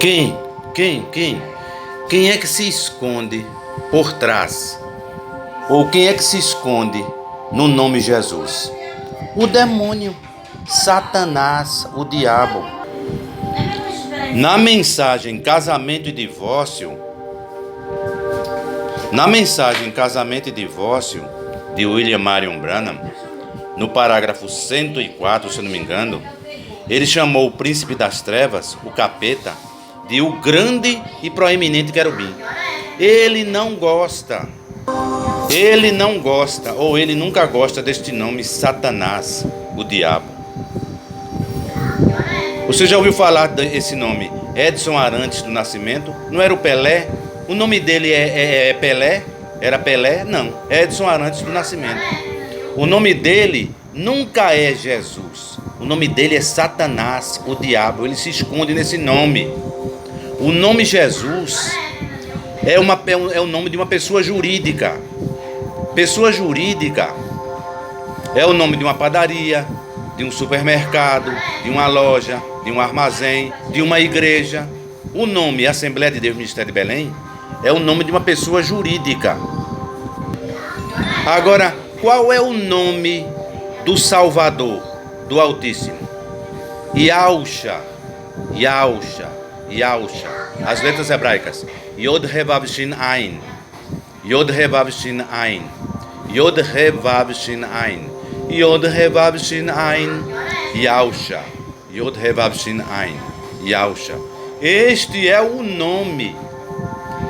Quem? Quem? Quem é que se esconde por trás? Ou quem é que se esconde no nome Jesus? O demônio, Satanás, o diabo. Na mensagem Casamento e Divórcio, de William Marion Branham, no parágrafo 104, se eu não me engano, ele chamou o príncipe das trevas, o capeta, de o grande e proeminente querubim. Ele não gosta, ou ele nunca gosta deste nome Satanás, o diabo. Você já ouviu falar desse nome? Edson Arantes do Nascimento? Não era o Pelé? O nome dele é Pelé? Era Pelé? Não, Edson Arantes do Nascimento. O nome dele nunca é Jesus. O nome dele é Satanás, o diabo. Ele se esconde nesse nome. O nome Jesus é o nome de uma pessoa jurídica. Pessoa jurídica é o nome de uma padaria, de um supermercado, de uma loja, de um armazém, de uma igreja. O nome Assembleia de Deus Ministério de Belém é o nome de uma pessoa jurídica. Agora, qual é o nome do Salvador, do Altíssimo? Yahushua. As letras hebraicas. Yod Revav Shin Ain. Yod Revav Shin Ain. Yod Revav Shin Ain. Yod Revav Shin Ain. Yahushua. Yod Revav Shin Ain. Yahushua. Este é o nome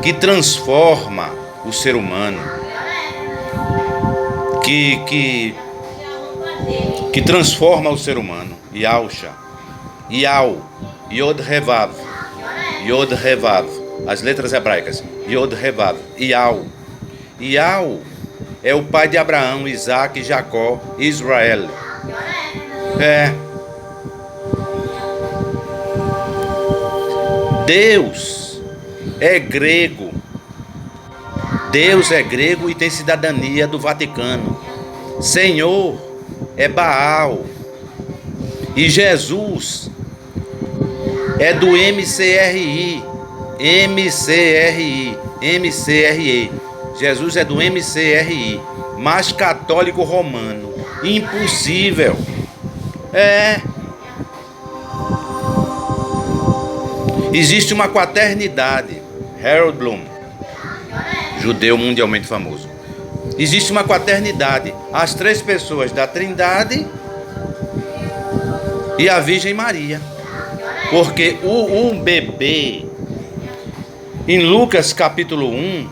que transforma o ser humano. Que transforma o ser humano. Yahushua. Yod Revav. Yod Revav. As letras hebraicas. Yod Revav. Yahu é o pai de Abraão, Isaac, Jacó e Israel. Deus é grego. Deus é grego e tem cidadania do Vaticano. Senhor é Baal. E Jesus é do MCRI. Jesus é do MCRI, mas católico romano. Impossível. Existe uma quaternidade. Harold Bloom, judeu mundialmente famoso. Existe uma quaternidade. As três pessoas da Trindade e a Virgem Maria. Porque o bebê, em Lucas capítulo 1,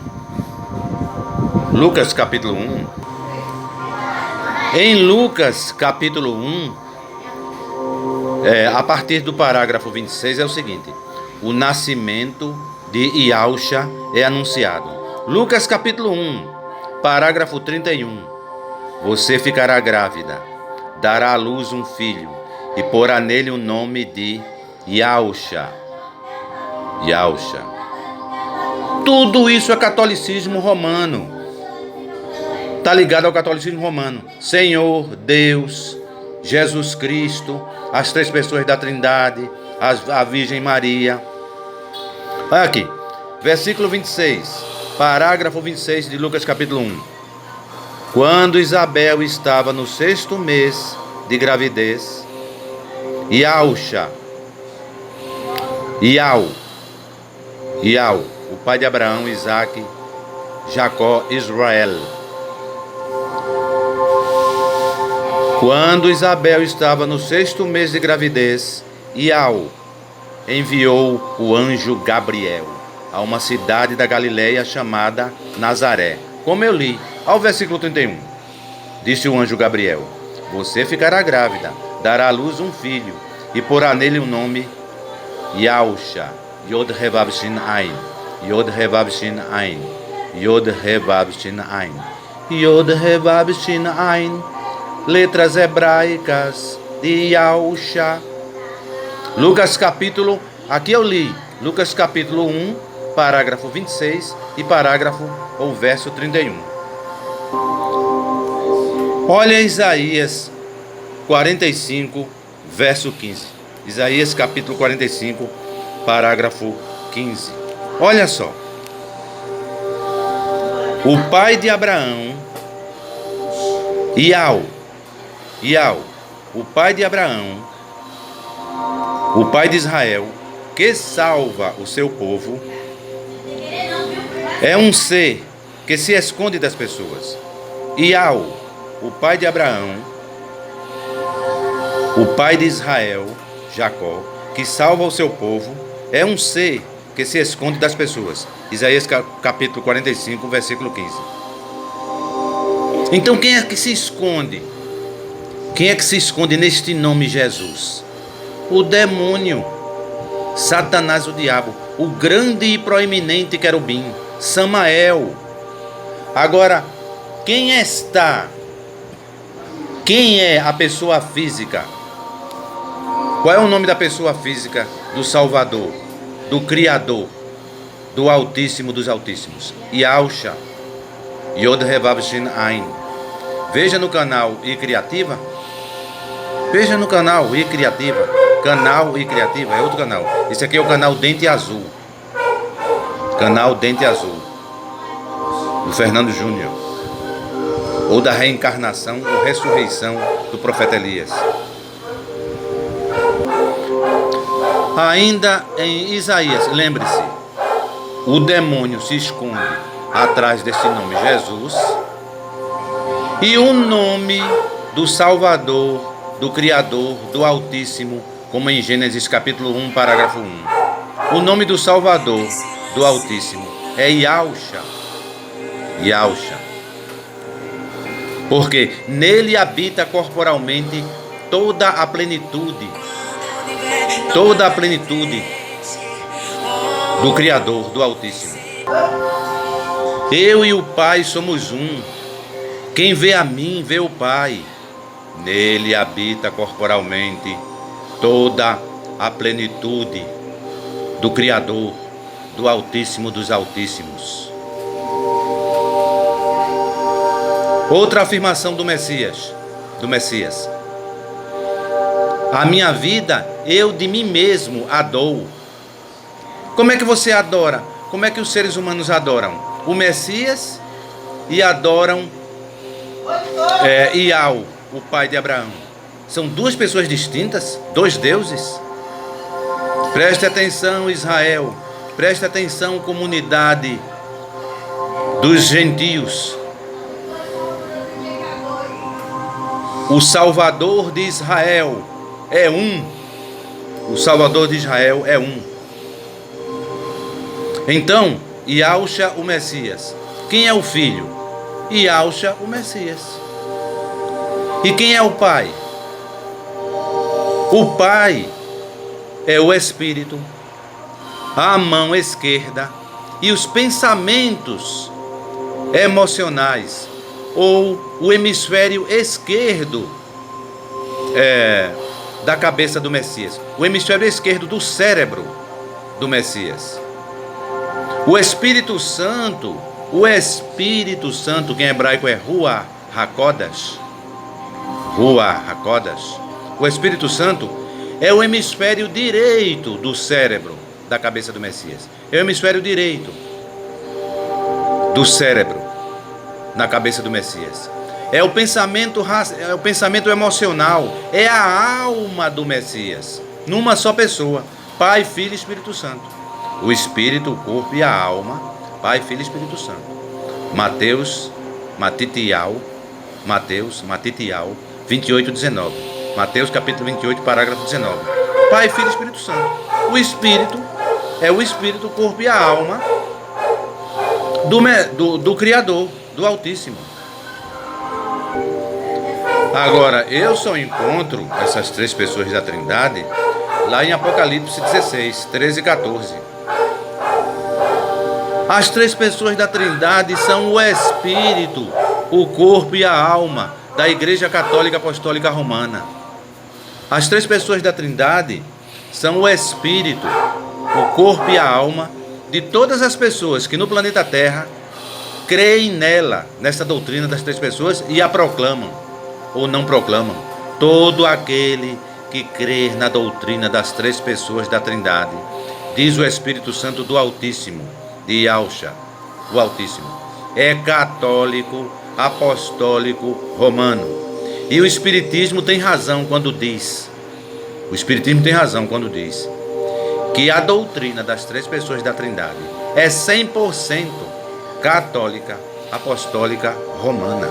a partir do parágrafo 26 é o seguinte: o nascimento de Yahushua é anunciado. Lucas capítulo 1, parágrafo 31. Você ficará grávida, dará à luz um filho e porá nele o nome de Yahushua. Tudo isso é catolicismo romano. Está ligado ao catolicismo romano. Senhor, Deus, Jesus Cristo, as três pessoas da Trindade, a Virgem Maria. Olha aqui, versículo 26, parágrafo 26 de Lucas capítulo 1. Quando Isabel estava no 6º mês de gravidez, Yahu, o pai de Abraão, Isaac, Jacó, Israel. Quando Isabel estava no 6º mês de gravidez, Yahu enviou o anjo Gabriel a uma cidade da Galileia chamada Nazaré. Como eu li, ao versículo 31. Disse o anjo Gabriel: você ficará grávida, dará à luz um filho e porá nele o nome Yahushua. Yod Revav Shin Ain. Yod Revav Shin Ain. Yod Revav Shin Ain. Yod Revav Shin Ain. Letras hebraicas de Yahushua. Lucas capítulo, aqui eu li, Lucas capítulo 1, parágrafo 26 e parágrafo ou verso 31. Olha Isaías 45, verso 15. Isaías capítulo 45, parágrafo 15. Olha só. O pai de Abraão, Iau, o pai de Abraão, o pai de Israel, que salva o seu povo, é um ser que se esconde das pessoas. Iau, o pai de Abraão, o pai de Israel, Jacó, que salva o seu povo, é um ser que se esconde das pessoas. Isaías capítulo 45, versículo 15. Então quem é que se esconde? Quem é que se esconde neste nome Jesus? O demônio, Satanás, o diabo, o grande e proeminente querubim, Samael. Agora, quem está? Quem é a pessoa física? Qual é o nome da pessoa física do Salvador, do Criador, do Altíssimo dos Altíssimos? Yahusha, Yod Revav Shin Ain. Veja no canal I Criativa. Veja no canal I Criativa. Canal I Criativa é outro canal. Esse aqui é o canal Dente Azul. Canal Dente Azul, do Fernando Júnior. Ou da reencarnação ou ressurreição do profeta Elias. Ainda em Isaías, lembre-se, o demônio se esconde atrás desse nome Jesus e o nome do Salvador, do Criador, do Altíssimo, como em Gênesis capítulo 1, parágrafo 1. O nome do Salvador, do Altíssimo, é Yahusha. Yahusha. Porque nele habita corporalmente toda a plenitude do Criador, do Altíssimo. Eu e o Pai somos um. Quem vê a mim, vê o Pai. Nele habita corporalmente toda a plenitude do Criador, do Altíssimo dos Altíssimos. Outra afirmação do Messias. A minha vida, eu de mim mesmo a dou. Como é que você adora? Como é que os seres humanos adoram? O Messias e adoram Iau, o pai de Abraão. São duas pessoas distintas, dois deuses. Preste atenção, Israel. Preste atenção, comunidade dos gentios. O Salvador de Israel é um. O Salvador de Israel é um. Então, Yahusha, o Messias. Quem é o filho? Yahusha, o Messias. E quem é o pai? O pai é o Espírito, a mão esquerda e os pensamentos emocionais, ou o hemisfério esquerdo da cabeça do Messias, o hemisfério esquerdo do cérebro do Messias. O Espírito Santo, que em hebraico é Ruach HaKodesh, o Espírito Santo é o hemisfério direito do cérebro da cabeça do Messias. É o hemisfério direito do cérebro na cabeça do Messias. É o pensamento emocional, é a alma do Messias, numa só pessoa, Pai, Filho e Espírito Santo. O Espírito, o corpo e a alma, Pai, Filho e Espírito Santo. Mateus, Matitial, 28, 19. Mateus capítulo 28, parágrafo 19. Pai, Filho e Espírito Santo. O Espírito é o Espírito, o corpo e a alma do Criador, do Altíssimo. Agora, eu só encontro essas três pessoas da Trindade lá em Apocalipse 16, 13 e 14. As três pessoas da Trindade são o Espírito, o corpo e a alma da Igreja Católica Apostólica Romana. As três pessoas da Trindade são o Espírito, o corpo e a alma de todas as pessoas que no planeta Terra creem nessa doutrina das três pessoas e a proclamam ou não proclamam. Todo aquele que crer na doutrina das três pessoas da Trindade diz o Espírito Santo do Altíssimo, de Yahshua, o Altíssimo, é católico, apostólico, romano. E o Espiritismo tem razão quando diz, que a doutrina das três pessoas da Trindade é 100% católica, apostólica, romana.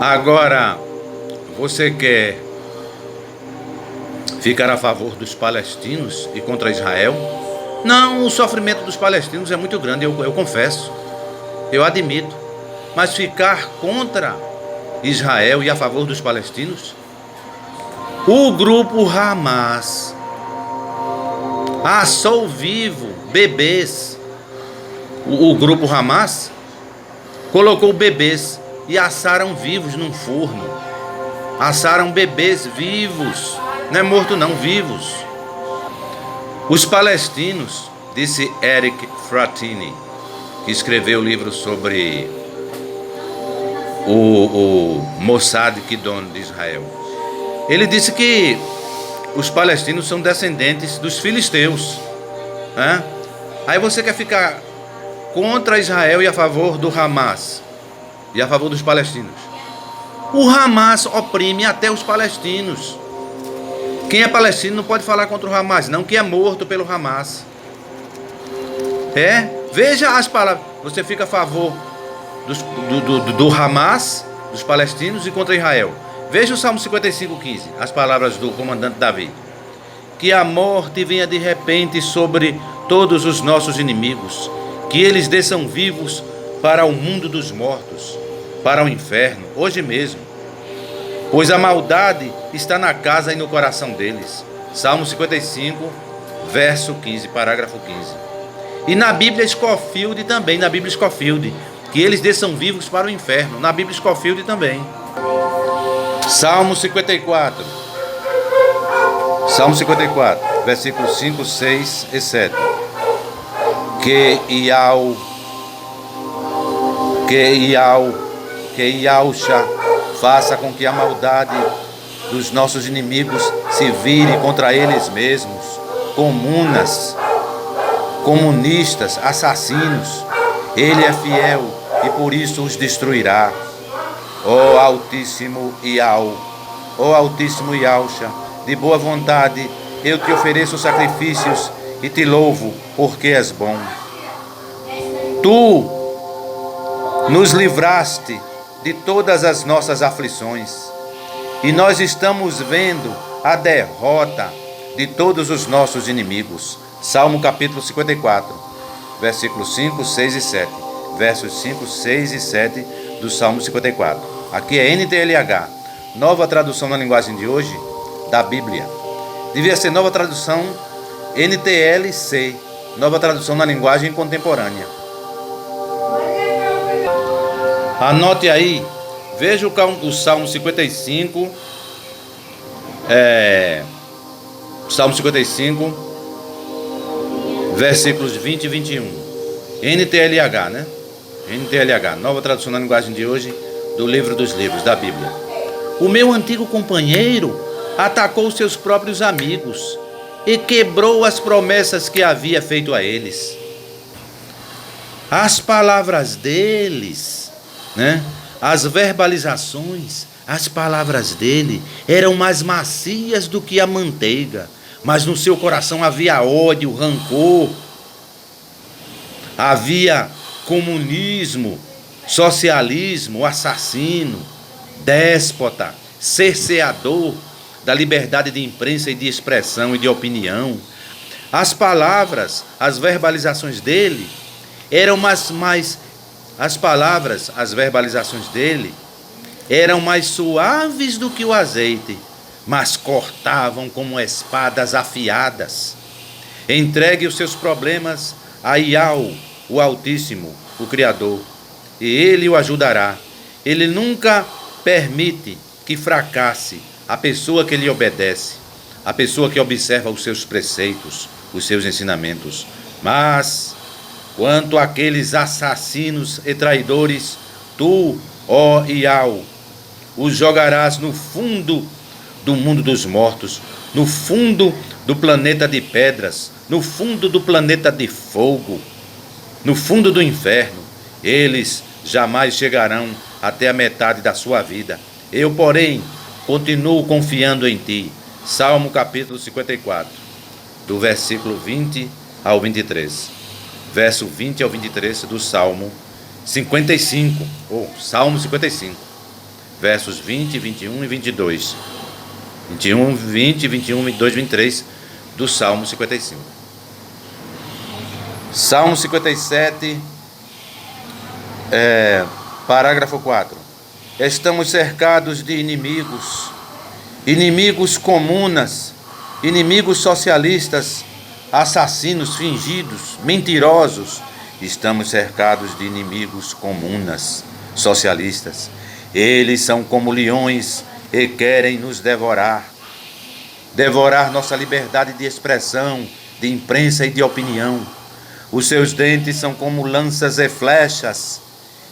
Agora, você quer ficar a favor dos palestinos e contra Israel? Não, o sofrimento dos palestinos é muito grande, eu confesso, eu admito. Mas ficar contra Israel e a favor dos palestinos? O grupo Hamas assou vivo bebês. O grupo Hamas colocou bebês e assaram vivos num forno. Assaram bebês vivos, não é morto não, vivos. Os palestinos, disse Eric Fratini, que escreveu o livro sobre o Mossad Kidon de Israel. Ele disse que os palestinos são descendentes dos filisteus. Né? Aí você quer ficar contra Israel e a favor do Hamas e a favor dos palestinos. O Hamas oprime até os palestinos. Quem é palestino não pode falar contra o Hamas, não, que é morto pelo Hamas. Veja as palavras. Você fica a favor do Hamas, dos palestinos, e contra Israel. Veja o Salmo 55:15, as palavras do comandante Davi. Que a morte venha de repente sobre todos os nossos inimigos, que eles desçam vivos para o mundo dos mortos, para o inferno, hoje mesmo. Pois a maldade está na casa e no coração deles. Salmo 55, verso 15, parágrafo 15. E na Bíblia Scofield também, na Bíblia Scofield, que eles desçam vivos para o inferno, na Bíblia Scofield também. Salmo 54, versículos 5, 6 e 7. Que Yahshua faça com que a maldade dos nossos inimigos se vire contra eles mesmos, comunistas, assassinos. Ele é fiel e por isso os destruirá. Ó Altíssimo Yahshua, de boa vontade eu te ofereço sacrifícios e te louvo, porque és bom. Tu nos livraste de todas as nossas aflições, e nós estamos vendo a derrota de todos os nossos inimigos. Salmo capítulo 54, versículos 5, 6 e 7. Versos 5, 6 e 7 do Salmo 54. Aqui é NTLH, nova tradução na linguagem de hoje da Bíblia. Devia ser nova tradução NTLC, nova tradução na linguagem contemporânea. Anote aí, veja o Salmo 55, Salmo 55, versículos 20 e 21. NTLH, né? NTLH, nova tradução na linguagem de hoje do livro dos livros, da Bíblia. O meu antigo companheiro atacou seus próprios amigos e quebrou as promessas que havia feito a eles. As palavras deles, né? As verbalizações, as palavras dele eram mais macias do que a manteiga, mas no seu coração havia ódio, rancor, havia comunismo, socialismo, assassino, déspota, cerceador da liberdade de imprensa e de expressão e de opinião. As palavras, as verbalizações dele eram as verbalizações dele eram mais suaves do que o azeite, mas cortavam como espadas afiadas. Entregue os seus problemas a Yahweh, o Altíssimo, o Criador, e Ele o ajudará. Ele nunca permite que fracasse a pessoa que lhe obedece, a pessoa que observa os seus preceitos, os seus ensinamentos. Mas, quanto àqueles assassinos e traidores, tu, ó Yahweh, os jogarás no fundo do mundo dos mortos, no fundo do planeta de pedras, no fundo do planeta de fogo, no fundo do inferno. Eles jamais chegarão até a metade da sua vida. Eu, porém, continuo confiando em ti. Salmo capítulo 54, do versículo 20 ao 23. Verso 20 ao 23 do Salmo 55, Salmo 55. Versos 20, 21 e 22. 21, 20, 21, 22, 23 do Salmo 55. Salmo 57, parágrafo 4. Estamos cercados de inimigos, inimigos comunas, inimigos socialistas, assassinos fingidos, mentirosos. Estamos cercados de inimigos comunas, socialistas. Eles são como leões e querem nos devorar. Devorar nossa liberdade de expressão, de imprensa e de opinião. Os seus dentes são como lanças e flechas,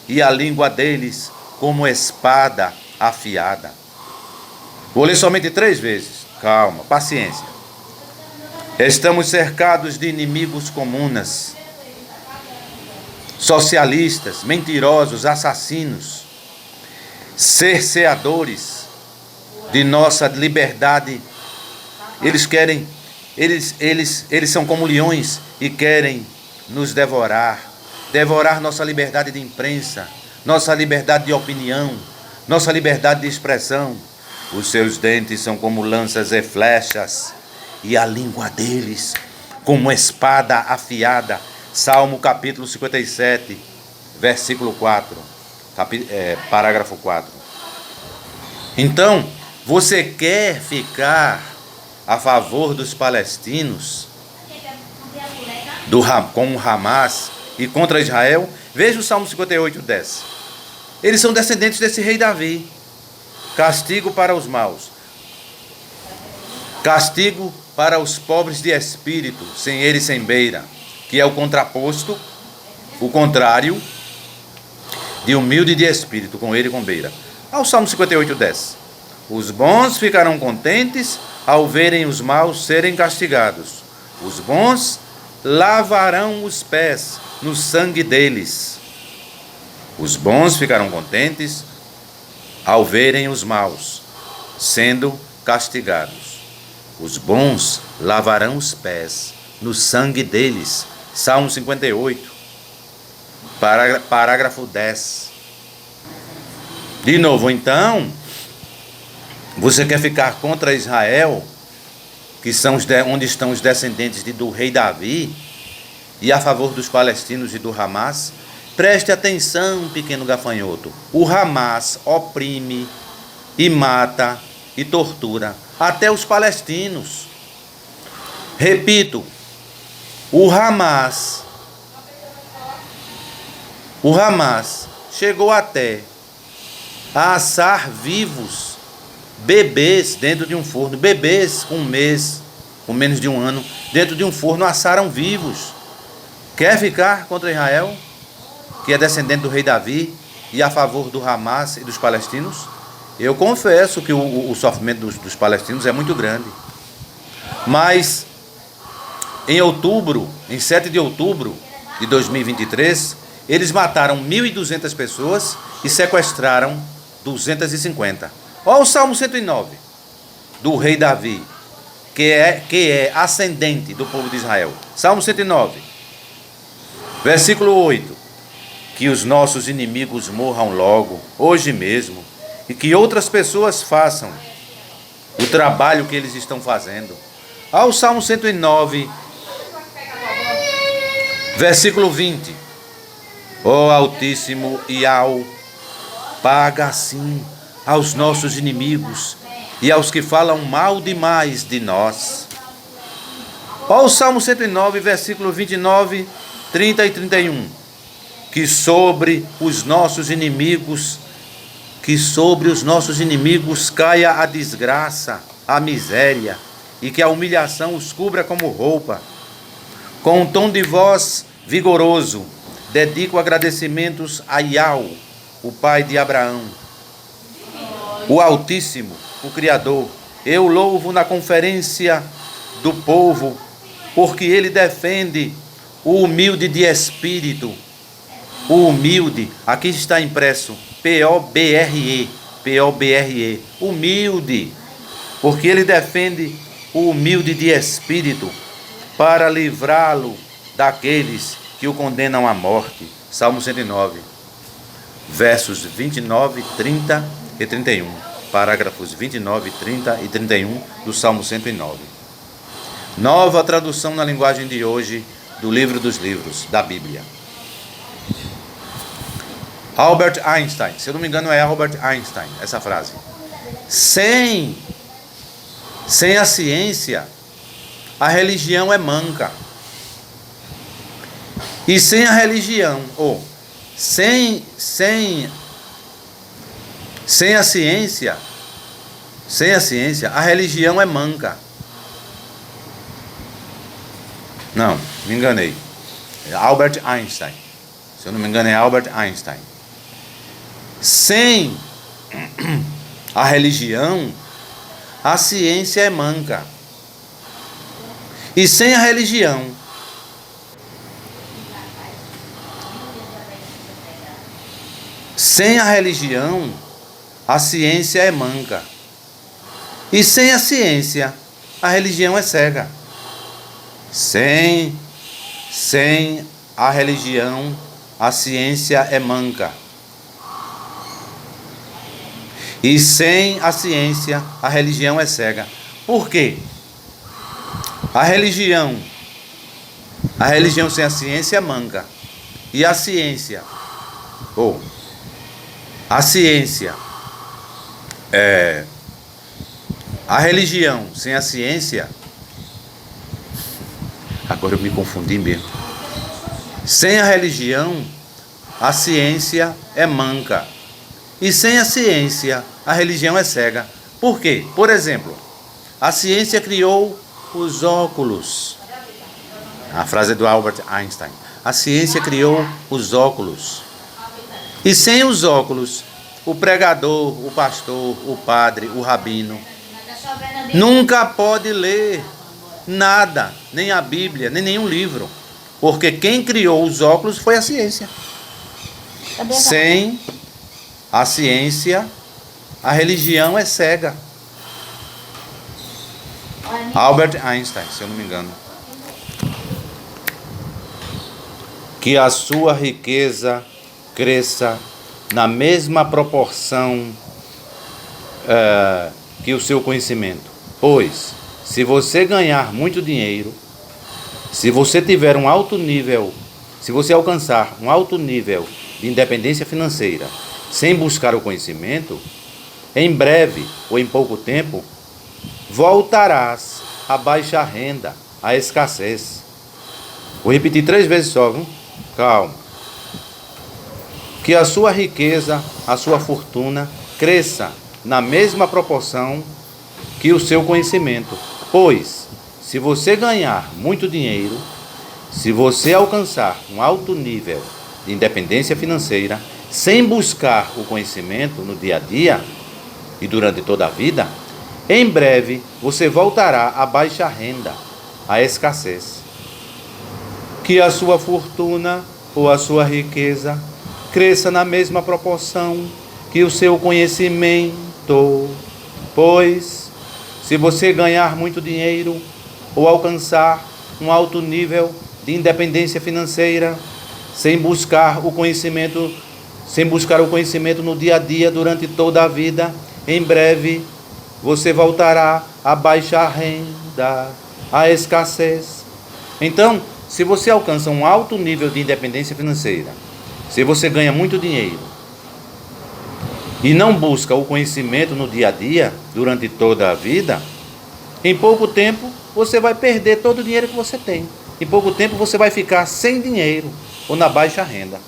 e a língua deles como espada afiada. Vou ler somente 3 vezes. Calma, paciência. Estamos cercados de inimigos comunas, socialistas, mentirosos, assassinos, cerceadores de nossa liberdade. Eles são como leões e querem nos devorar nossa liberdade de imprensa, nossa liberdade de opinião, nossa liberdade de expressão. Os seus dentes são como lanças e flechas, e a língua deles como espada afiada. Salmo capítulo 57, versículo 4, parágrafo 4. Então, você quer ficar a favor dos palestinos, com o Hamas e contra Israel? Veja o Salmo 58, 10. Eles são descendentes desse rei Davi. Castigo para os maus, castigo para os pobres de espírito, sem ele e sem beira, que é o contraposto, o contrário de humilde de espírito, com ele e com beira. Ao Salmo 58, 10. Os bons ficarão contentes ao verem os maus serem castigados. Os bons lavarão os pés no sangue deles. Os bons ficarão contentes ao verem os maus sendo castigados. Os bons lavarão os pés no sangue deles. Salmo 58, parágrafo 10. De novo, então, você quer ficar contra Israel, que são onde estão os descendentes do rei Davi, e a favor dos palestinos e do Hamas? Preste atenção, pequeno gafanhoto. O Hamas oprime e mata e tortura até os palestinos. Repito, o Hamas chegou até a assar vivos bebês dentro de um forno. Bebês com 1 mês, com menos de 1 ano, dentro de um forno assaram vivos. Quer ficar contra Israel, que é descendente do rei Davi, e a favor do Hamas e dos palestinos? Eu confesso que o sofrimento dos palestinos é muito grande. Mas em 7 de outubro de 2023, eles mataram 1.200 pessoas e sequestraram 250. Olha o Salmo 109 do rei Davi, que é ascendente do povo de Israel. Salmo 109, versículo 8. Que os nossos inimigos morram logo, hoje mesmo, e que outras pessoas façam o trabalho que eles estão fazendo. Ao Salmo 109, versículo 20. Ó Altíssimo Yahweh, paga assim aos nossos inimigos e aos que falam mal demais de nós. Ó o Salmo 109, versículo 29, 30 e 31. Que sobre os nossos inimigos caia a desgraça, a miséria, e que a humilhação os cubra como roupa. Com um tom de voz vigoroso, dedico agradecimentos a Yahweh, o pai de Abraão, o Altíssimo, o Criador. Eu louvo na conferência do povo, porque ele defende o humilde de espírito. O humilde, aqui está impresso, P-O-B-R-E, P-O-B-R-E, humilde, porque ele defende o humilde de espírito, para livrá-lo daqueles que o condenam à morte. Salmo 109, versos 29, 30 e 31. Parágrafos 29, 30 e 31 do Salmo 109. Nova tradução na linguagem de hoje do Livro dos Livros, da Bíblia. Albert Einstein, se eu não me engano é Albert Einstein, essa frase. Sem a ciência, a religião é manca. E sem a religião, sem a ciência, a religião é manca. Não, me enganei. É Albert Einstein. Se eu não me engano é Albert Einstein. Sem a religião, a ciência é manca. E sem a religião, a ciência é manca. E sem a ciência, a religião é cega. Sem a religião, a ciência é manca. E sem a ciência, a religião é cega. Por quê? A religião sem a ciência é manca. E a ciência, a religião sem a ciência, agora eu me confundi mesmo. Sem a religião, a ciência é manca. E sem a ciência, a religião é cega. Por quê? Por exemplo, a ciência criou os óculos. A frase é do Albert Einstein. A ciência criou os óculos. E sem os óculos, o pregador, o pastor, o padre, o rabino, nunca pode ler nada, nem a Bíblia, nem nenhum livro. Porque quem criou os óculos foi a ciência. Sem a ciência, a religião é cega. Albert Einstein, se eu não me engano. Que a sua riqueza cresça na mesma proporção que o seu conhecimento. Pois, se você ganhar muito dinheiro, se você tiver um alto nível, se você alcançar um alto nível de independência financeira, sem buscar o conhecimento, em breve ou em pouco tempo, voltarás à baixa renda, à escassez. Vou repetir 3 vezes só, viu? Calma. Que a sua riqueza, a sua fortuna, cresça na mesma proporção que o seu conhecimento. Pois, se você ganhar muito dinheiro, se você alcançar um alto nível de independência financeira, sem buscar o conhecimento no dia a dia e durante toda a vida, em breve você voltará à baixa renda, à escassez. Que a sua fortuna ou a sua riqueza cresça na mesma proporção que o seu conhecimento. Pois, se você ganhar muito dinheiro ou alcançar um alto nível de independência financeira, sem buscar o conhecimento no dia a dia durante toda a vida, em breve você voltará à baixa renda, à escassez. Então, se você alcança um alto nível de independência financeira, se você ganha muito dinheiro e não busca o conhecimento no dia a dia, durante toda a vida, em pouco tempo você vai perder todo o dinheiro que você tem. Em pouco tempo você vai ficar sem dinheiro ou na baixa renda.